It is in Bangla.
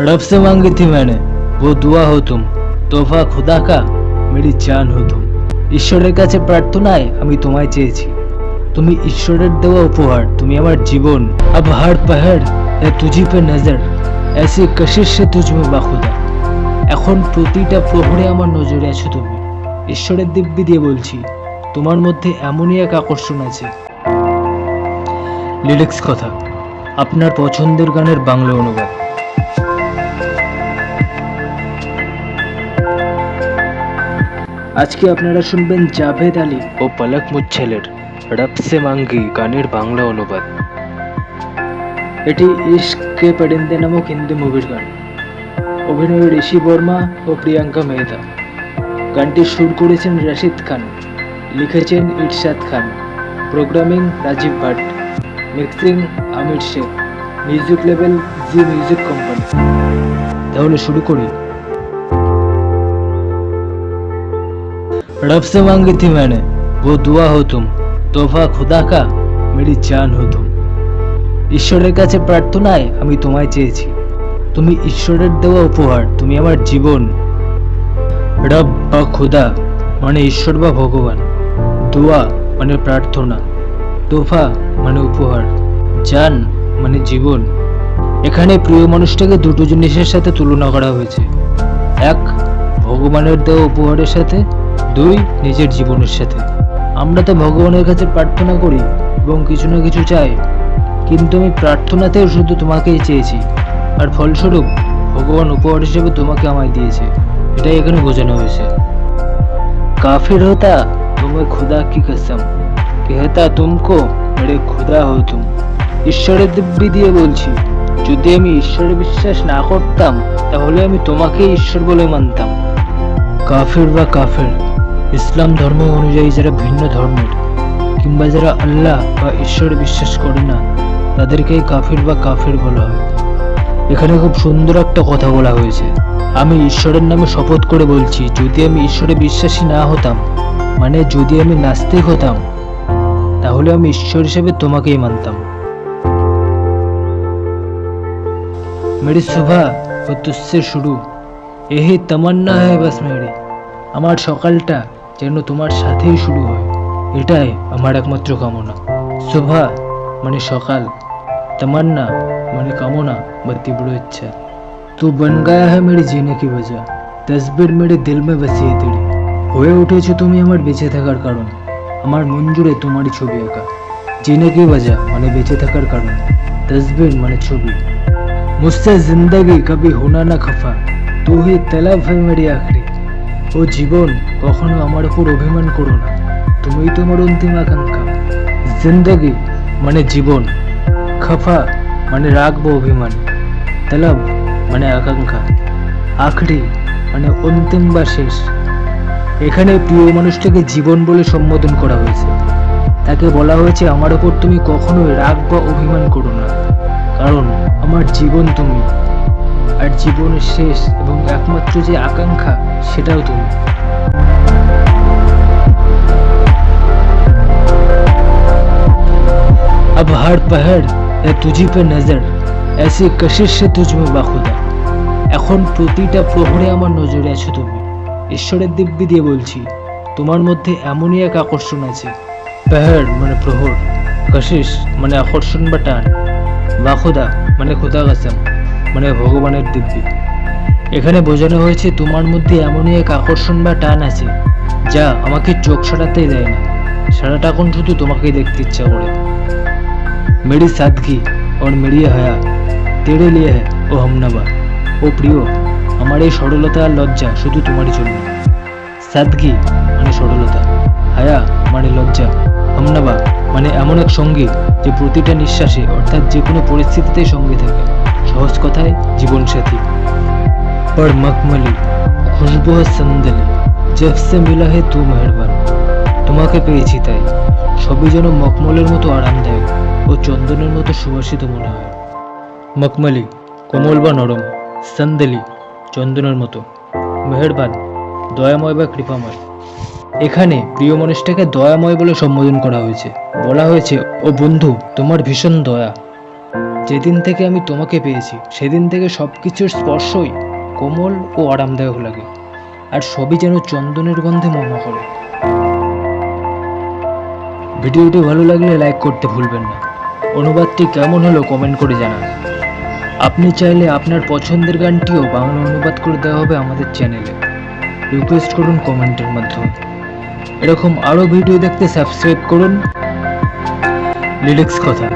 रब से मांगी थी मैंने वो दुआ हो तुम, तोहफा खुदा का मेरी জান हो तुम। ঈশ্বরের কাছে প্রার্থনায় আমি তোমায় চেয়েছি, তুমি ঈশ্বরের দেওয়া উপহার, তুমি আমার জীবন। अब हर पहर है तुझी पे नजर, ऐसी कशिश से तुझ में बाखुदा। এখন প্রতিটা প্রহরে আমার নজরে আছো তুমি। ঈশ্বরের দিব্যি দিয়ে বলছি, তোমার মধ্যে এমনই এক আকর্ষণ আছে। লিরিক্স কথা, আপনার পছন্দের গানের বাংলা অনুবাদ। আজকে আপনারা শুনবেন জাভেদ আলী ও পলক মুচ্ছেলের রব সে মাঙ্গি গানের বাংলা অনুবাদ। এটি ইশক কে পরিন্দে নামক হিন্দি মুভির গান। অভিনয় ঋষি বর্মা ও প্রিয়াঙ্কা মেহতা। গানটি সুর করেছেন রশিদ খান, লিখেছেন ইরশাদ খান, প্রোগ্রামিং রাজীব ভাট, মিক্সিং আমির শেখ, মিউজিক লেভেল জি মিউজিক কোম্পানি। তাহলে শুরু করি। रब से मांगी थी मैंने वो दुआ हो तुम, तोहफा खुदा का मेरी জান हो तुम। ঈশ্বরের কাছে প্রার্থনায় আমি তোমায় চেয়েছি, তুমি ঈশ্বরের দেওয়া উপহার, তুমি আমার জীবন। রব বা খুদা মানে ঈশ্বর বা ভগবান, দোয়া মানে প্রার্থনা, তোহফা মানে উপহার, জান মানে জীবন। এখানে প্রিয় মানুষটাকে দুটো জিনিসের সাথে তুলনা করা হয়েছে, এক ভগবানের দেওয়া উপহারের সাথে, দুই নিজের জীবনের সাথে। আমরা তো ভগবানের কাছে প্রার্থনা করি এবং কিছু না কিছু চাই, কিন্তু আমি প্রার্থনাতেও শুধু তোমাকেই চেয়েছি, আর ফলস্বরূপ ভগবান উপহার হিসেবে তোমাকে আমায় দিয়েছে, এটাই এখানে বোঝানো হয়েছে। কাফির হতা তুমি খুদা কি কসম, কেহতা তুমকো মেরে খুদা হো তুম। ঈশ্বরের দিব্যি দিয়ে বলছি, যদি আমি ঈশ্বরে বিশ্বাস না করতাম তাহলে আমি তোমাকে ঈশ্বর বলে মানতাম। কাফির বা কাফের, ইসলাম ধর্ম অনুযায়ী যারা ভিন্ন ধর্মের কিংবা যারা আল্লাহ বা ঈশ্বরে বিশ্বাস করে না, তাদেরকেই কাফির বা কাফের বলা হয়। এখানে খুব সুন্দর একটা কথা বলা হয়েছে, আমি ঈশ্বরের নামে শপথ করে বলছি, যদি আমি ঈশ্বরে বিশ্বাসী না হতাম, মানে যদি আমি নাস্তিক হতাম, তাহলে আমি ঈশ্বর হিসেবে তোমাকেই মানতাম। মেরি সুবহ ও তুঝসে শুরু, यही तमन्ना है बस मेरी। আমার সকালটা যেন তোমার সাথেই শুরু হয়, এটাই আমার একমাত্র কামনা। সুবহ মানে সকাল, তমান্না মানে কামনা বা তীব্র ইচ্ছা। তু বন গায়া হ্যায় মেরি জিনে কি বজহ, তসবির মেরে দিল মে বসি है तेरी। হয়ে উঠেছো তুমি আমার বেঁচে থাকার কারণ, আমার মন জুড়ে তোমারই ছবি আঁকা। জিনে কি বজহ মানে বেঁচে থাকার কারণ, তসবির মানে ছবি। মুঝসে জিন্দগি কবি হোনা না খফা, তু হি তলব है मेरी आखिरी। ও জীবন, কখনো আমার উপর অভিমান করো না, তুমিই তোমার অন্তিম আকাঙ্ক্ষা। জিন্দগি মানে জীবন, খফা মানে রাগ বা অভিমান, তলব মানে আকাঙ্ক্ষা, আখরি মানে অন্তিম বা শেষ। এখানে প্রিয় মানুষটাকে জীবন বলে সম্বোধন করা হয়েছে, তাকে বলা হয়েছে আমার উপর তুমি কখনোই রাগ বা অভিমান করো না, কারণ আমার জীবন তুমি, আর জীবনের শেষ এবং একমাত্র যে আকাঙ্ক্ষা সেটাও তুমি। अब हर पहर है तुझी पे नजर, ऐसी कशिश से तुझ में बाखुदा। এখন প্রতিটা প্রহরে আমার নজরে আছো তুমি। ঈশ্বরের দিব্যি দিয়ে বলছি, তোমার মধ্যে এমনই এক আকর্ষণ আছে। পেহর মানে প্রহর, কশিশ মানে আকর্ষণ বা টান, বাখুদা মানে খুদা কসম মানে ভগবানের দিব্যি। এখানে বোঝানো হয়েছে তোমার মধ্যে এমনই এক আকর্ষণ বা টান আছে, যা আমাকে চোখ সরাতেই দেয় না, সারাটাক্ষণ শুধু তোমাকেই দেখতে ইচ্ছা করে। মেরি সাদগি और मेरी हया तेरे लिए है ও हमनवा। ও প্রিয়, আমার এই সরলতা আর লজ্জা শুধু তোমারই জন্য। সাদগি মানে সরলতা, হায়া মানে লজ্জা, हमनवा মানে এমন এক সঙ্গী যে প্রতিটা নিঃশ্বাসে অর্থাৎ যে কোনো পরিস্থিতিতেই সঙ্গে থাকে, সহজ কথায় জীবন সাথী। पर मखमली खुशबू है संदली, जब से मिला है तू मेहरबान। তোমাকে পেয়েছি তাই সবই যেন মখমলের মতো আরামদায়ক ও চন্দনের মতো সুবাসিত মনে হয়। মখমলি কোমল বা নরম, সন্দলি চন্দনের মতো, মেহেরবান দয়াময় বা কৃপাময়। এখানে প্রিয় মানুষটাকে দয়াময় বলে সম্বোধন করা হয়েছে, বলা হয়েছে ও বন্ধু তোমার ভীষণ দয়া। যেদিন থেকে আমি তোমাকে পেয়েছি সেদিন থেকে সব কিছুর স্পর্শই কোমল ও আরামদায়ক লাগে, আর সবই যেন চন্দনের গন্ধে মনোহর। ভিডিওটি ভালো লাগলে লাইক করতে ভুলবেন না। অনুবাদটি কেমন হলো কমেন্ট করে জানান। আপনি চাইলে আপনার পছন্দের গানটিও বাংলা অনুবাদ করে দেওয়া হবে আমাদের চ্যানেলে। রিকোয়েস্ট করুন কমেন্টের মাধ্যমে। এরকম আরও ভিডিও দেখতে সাবস্ক্রাইব করুন লিরিক্স কথা।